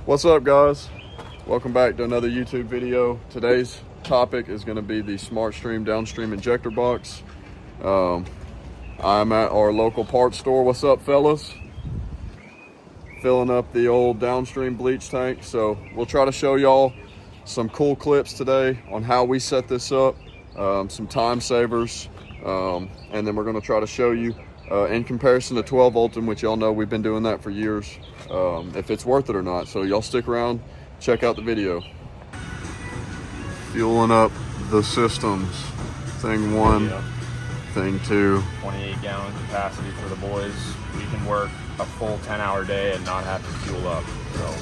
What's up, guys? Welcome back to another YouTube video. Today's topic is going to be the SmartStream downstream injector box. I'm at our local parts store. What's up, fellas? Filling up the old downstream bleach tank. So we'll try to show y'all some cool clips today on how we set this up, some time savers, and then we're going to try to show you in comparison to 12 volt, which y'all know we've been doing that for years, if it's worth it or not. So y'all stick around, check out the video. Fueling up the systems. Thing one, thing two. 28 gallon capacity for the boys. We can work a full 10-hour day and not have to fuel up. So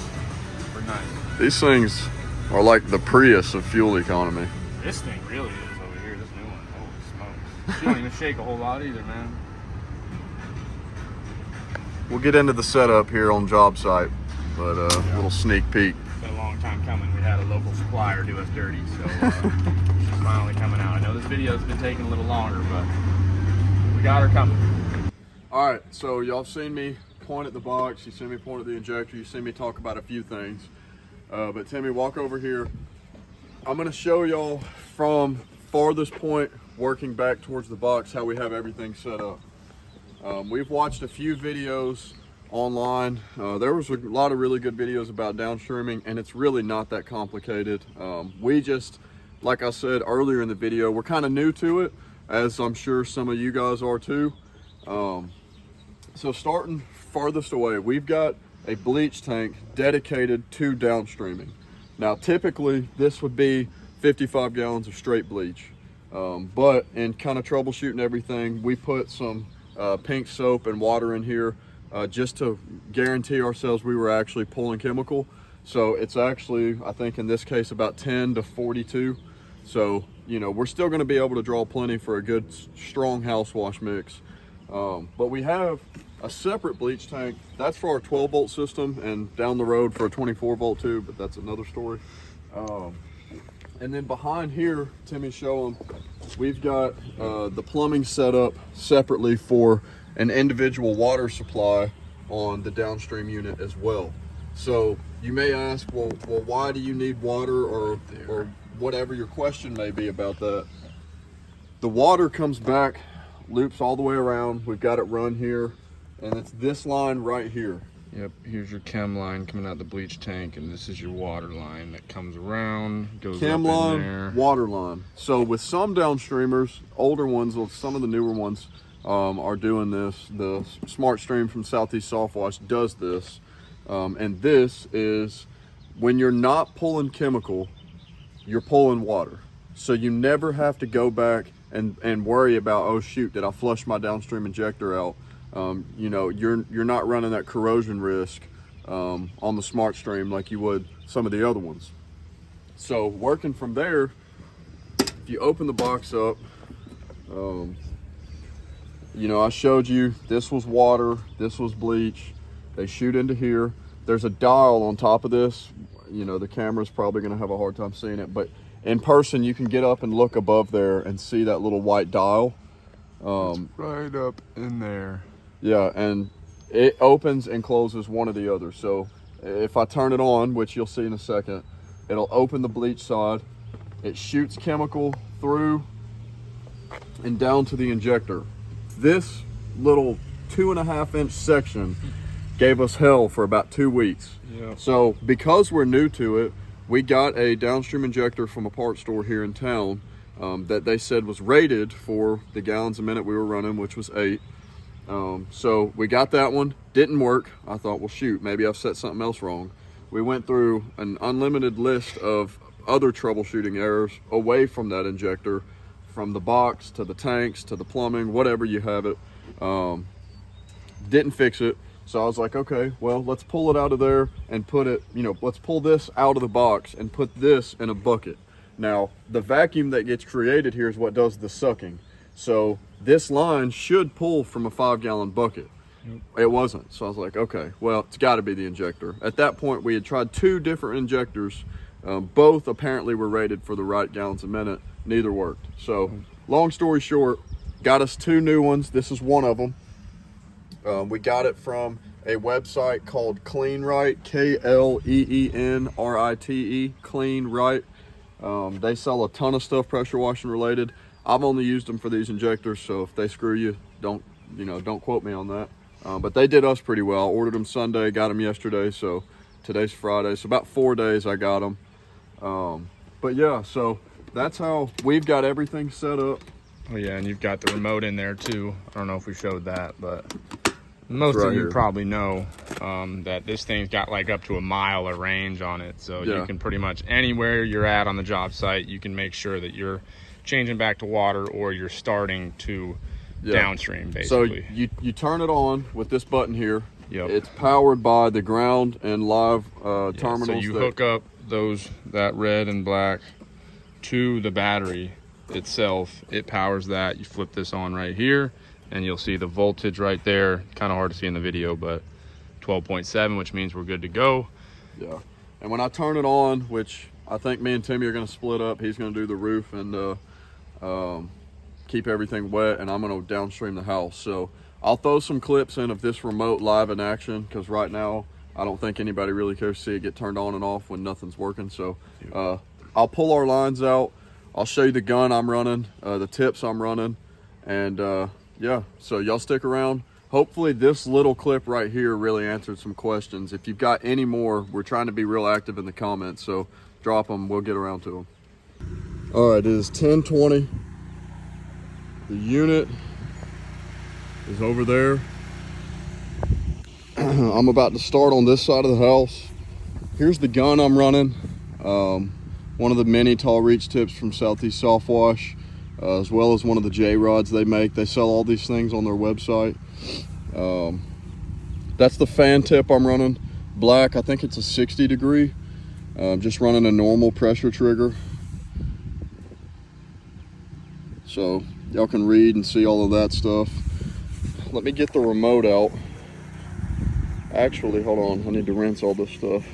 we're nice. These things are like the Prius of fuel economy. This thing really is over here, this new one. Holy smokes. She don't even shake a whole lot either, man. We'll get into the setup here on job site, but a little sneak peek. It's been a long time coming. We had a local supplier do us dirty, so she's finally coming out. I know this video's been taking a little longer, but we got her coming. All right, so y'all seen me point at the box, you seen me point at the injector, you seen me talk about a few things, but Timmy, walk over here. I'm gonna show y'all from farthest point working back towards the box how we have everything set up. We've watched a few videos online. There was a lot of really good videos about downstreaming, and it's really not that complicated. We just, like I said earlier in the video, we're kind of new to it, as I'm sure some of you guys are too. So starting farthest away, we've got a bleach tank dedicated to downstreaming. Now typically this would be 55 gallons of straight bleach, but in kind of troubleshooting everything, we put some pink soap and water in here just to guarantee ourselves we were actually pulling chemical. So it's actually, I think in this case, about 10 to 42. So, you know, we're still going to be able to draw plenty for a good strong house wash mix. But we have a separate bleach tank that's for our 12 volt system, and down the road for a 24 volt too, but that's another story. And then behind here, Timmy's showing, we've got the plumbing set up separately for an individual water supply on the downstream unit as well. So you may ask, well, why do you need water, or whatever your question may be about that. The water comes back, loops all the way around. We've got it run here, and it's this line right here. Yep, here's your chem line coming out the bleach tank, and this is your water line that comes around, goes chem up line, in there. water line. So with some downstreamers, older ones, or some of the newer ones, are doing this. The SmartStream from SouthEast Soft Wash does this, and this is when you're not pulling chemical, you're pulling water. So you never have to go back and worry about, oh shoot, did I flush my downstream injector out? You know, you're not running that corrosion risk on the SmartStream like you would some of the other ones. So working from there, if you open the box up, you know, I showed you this was water, this was bleach. They shoot into here. There's a dial on top of this. You know, the camera's probably gonna have a hard time seeing it, but in person you can get up and look above there and see that little white dial. It's right up in there. Yeah, and it opens and closes one or the other. So if I turn it on, which you'll see in a second, it'll open the bleach side. It shoots chemical through and down to the injector. This little 2.5 inch section gave us hell for about 2 weeks. Yeah. So because we're new to it, we got a downstream injector from a parts store here in town that they said was rated for the gallons a minute we were running, which was 8. So we got that one, didn't work. I thought, well shoot, maybe I've set something else wrong. We went through an unlimited list of other troubleshooting errors away from that injector, from the box to the tanks to the plumbing, whatever you have it. Didn't fix it. So I was like, okay, well, let's pull it out of there and put it, you know, let's pull this out of the box and put this in a bucket. Now, the vacuum that gets created here is what does the sucking. So this line should pull from a 5-gallon bucket. It wasn't. So I was like, okay, well, it's got to be the injector. At that point, we had tried 2 different injectors. Both apparently were rated for the right gallons a minute. Neither worked. So long story short, got us 2 new ones. This is one of them. We got it from a website called Clean Right, K-L-E-E-N-R-I-T-E, Clean Right. They sell a ton of stuff pressure washing related. I've only used them for these injectors, so if they screw you, don't quote me on that. But they did us pretty well. I ordered them Sunday, got them yesterday, so today's Friday. So about 4 days I got them. But yeah, so that's how we've got everything set up. Oh yeah, and you've got the remote in there too. I don't know if we showed that, but most right of you here. probably know that this thing's got like up to a mile of range on it. So Yeah. you can pretty much anywhere you're at on the job site, you can make sure that you're changing back to water or you're starting to downstream, basically. So you turn it on with this button here. Yep. It's powered by the ground and live terminals. So you hook up that red and black to the battery itself. It powers that. You flip this on right here and you'll see the voltage right there. Kind of hard to see in the video, but 12.7, which means we're good to go. Yeah. And when I turn it on, which I think me and Timmy are going to split up, he's going to do the roof and keep everything wet, and I'm going to downstream the house. So I'll throw some clips in of this remote live in action, because right now I don't think anybody really cares to see it get turned on and off when nothing's working. So I'll pull our lines out. I'll show you the gun I'm running, the tips I'm running, and yeah, so y'all stick around. Hopefully this little clip right here really answered some questions. If you've got any more, we're trying to be real active in the comments, so drop them, we'll get around to them. All right, it is 10:20. The unit is over there. I'm about to start on this side of the house. Here's the gun I'm running. One of the mini tall reach tips from SouthEast Soft Wash, as well as one of the J rods they make. They sell all these things on their website. That's the fan tip I'm running. Black, I think it's a 60 degree. Just running a normal pressure trigger. So y'all can read and see all of that stuff. Let me get the remote out. Actually, hold on, I need to rinse all this stuff.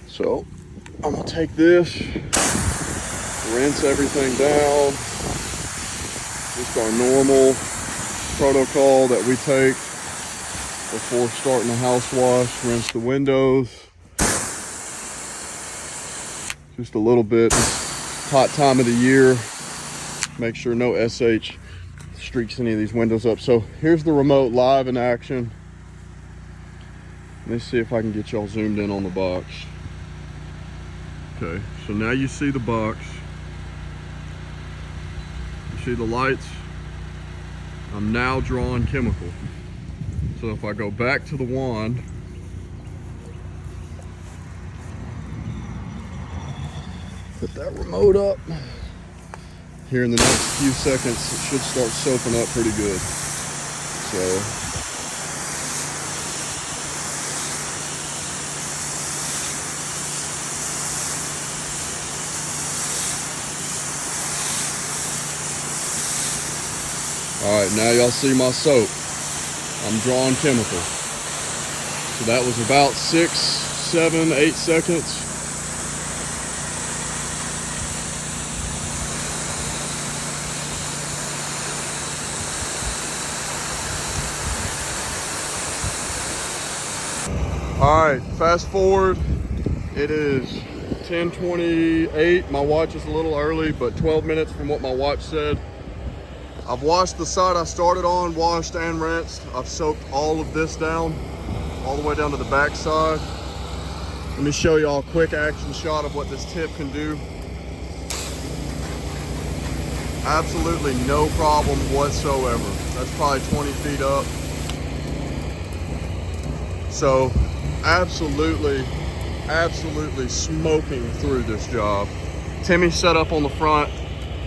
So I'm gonna take this, rinse everything down. Just our normal protocol that we take before starting a house wash. Rinse the windows. Just a little bit. Hot time of the year. Make sure no SH streaks any of these windows up. So here's the remote live in action. Let me see if I can get y'all zoomed in on the box. Okay, so now you see the box. You see the lights. I'm now drawing chemical. So if I go back to the wand, put that remote up. Here in the next few seconds, it should start soaping up pretty good. So all right, now y'all see my soap. I'm drawing chemical. So that was about 6, 7, 8 seconds. All right, fast forward. It is 10:28. My watch is a little early, but 12 minutes from what my watch said. I've washed the side I started on, washed and rinsed. I've soaked all of this down, all the way down to the back side. Let me show y'all a quick action shot of what this tip can do. Absolutely no problem whatsoever. That's probably 20 feet up. So absolutely smoking through this job. Timmy's set up on the front.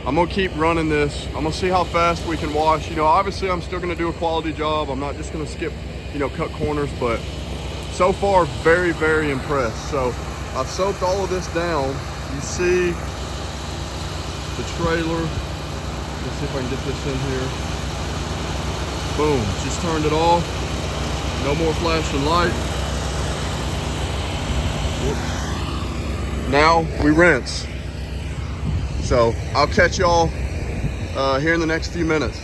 I'm gonna keep running this. I'm gonna see how fast we can wash. You know, obviously I'm still gonna do a quality job. I'm not just gonna skip, cut corners, but so far, very, very impressed. So I've soaked all of this down. You see the trailer. Let's see if I can get this in here. Boom, just turned it off. No more flashing light. Whoops. Now we rinse. So I'll catch y'all here in the next few minutes.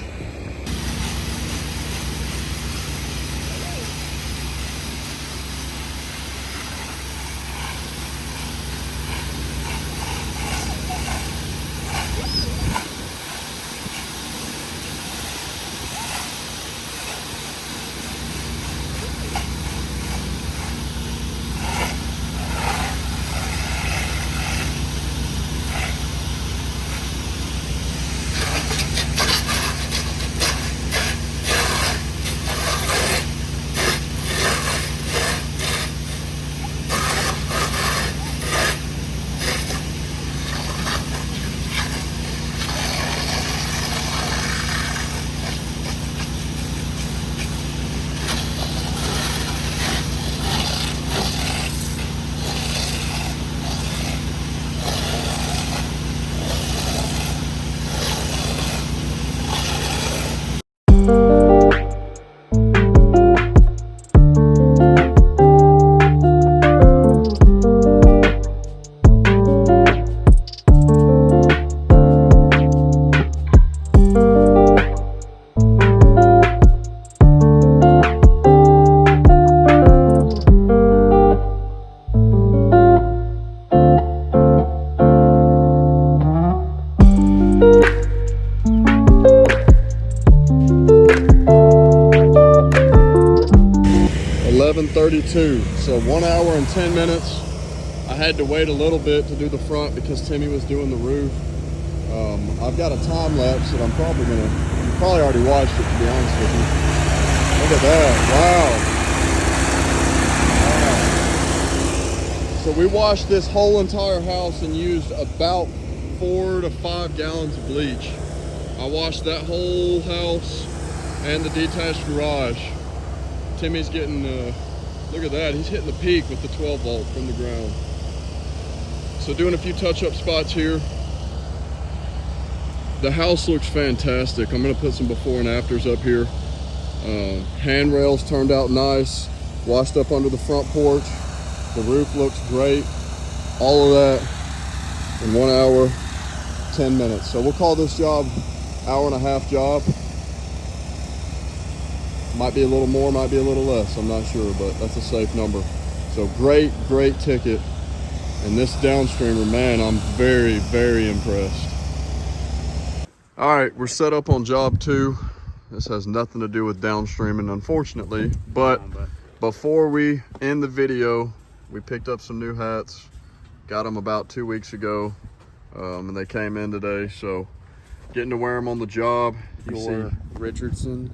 2. So 1 hour and 10 minutes. I had to wait a little bit to do the front because Timmy was doing the roof. I've got a time lapse that I'm probably gonna, you probably already watched it, to be honest with you. Look at that, wow. So we washed this whole entire house and used about 4 to 5 gallons of bleach. I washed that whole house and the detached garage. Timmy's getting, look at that, he's hitting the peak with the 12 volt from the ground. So doing a few touch-up spots here. The house looks fantastic. I'm gonna put some before and afters up here. Handrails turned out nice. Washed up under the front porch. The roof looks great. All of that in 1 hour, 10 minutes. So we'll call this job hour and a half job. Might be a little more, might be a little less, I'm not sure, but that's a safe number. So great ticket. And this downstreamer, man, I'm very, very impressed. All right, we're set up on job 2. This has nothing to do with downstreaming, unfortunately, but before we end the video, we picked up some new hats. Got them about 2 weeks ago, and they came in today, so getting to wear them on the job. You see Richardson.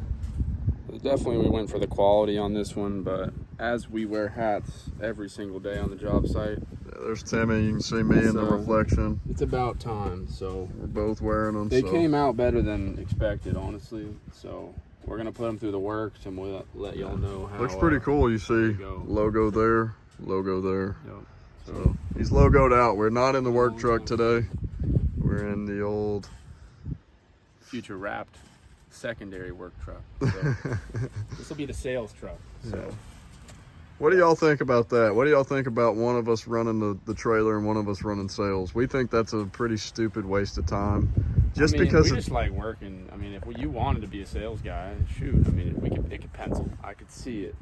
Definitely we went for the quality on this one, but as we wear hats every single day on the job site. Yeah, there's Timmy, you can see me in the reflection. It's about time, so. We're both wearing them. They came out better than expected, honestly, so we're gonna put them through the works and we'll let y'all know how. Looks pretty cool, you see logo there, logo there. Yep. So he's logoed out. We're not in the work truck today. We're in the old future wrapped secondary work truck. So this will be the sales truck. So yeah. What do y'all think about that? What do y'all think about one of us running the trailer and one of us running sales? We think that's a pretty stupid waste of time. Just because we just like working. I mean, if you wanted to be a sales guy, shoot. I mean, it could pencil. I could see it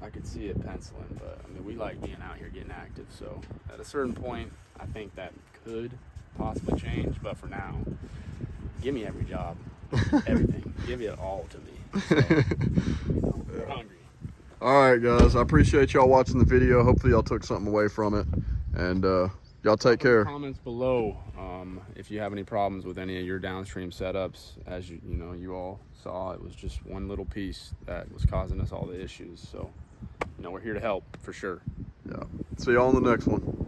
penciling. But I mean, we like being out here getting active. So at a certain point, I think that could possibly change. But for now, give me every job, everything. Give it all to me. So, we're hungry. All right, guys. I appreciate y'all watching the video. Hopefully, y'all took something away from it. And y'all take care. Comments below if you have any problems with any of your downstream setups. As you all saw, it was just one little piece that was causing us all the issues. So, we're here to help for sure. Yeah. See y'all on the next one.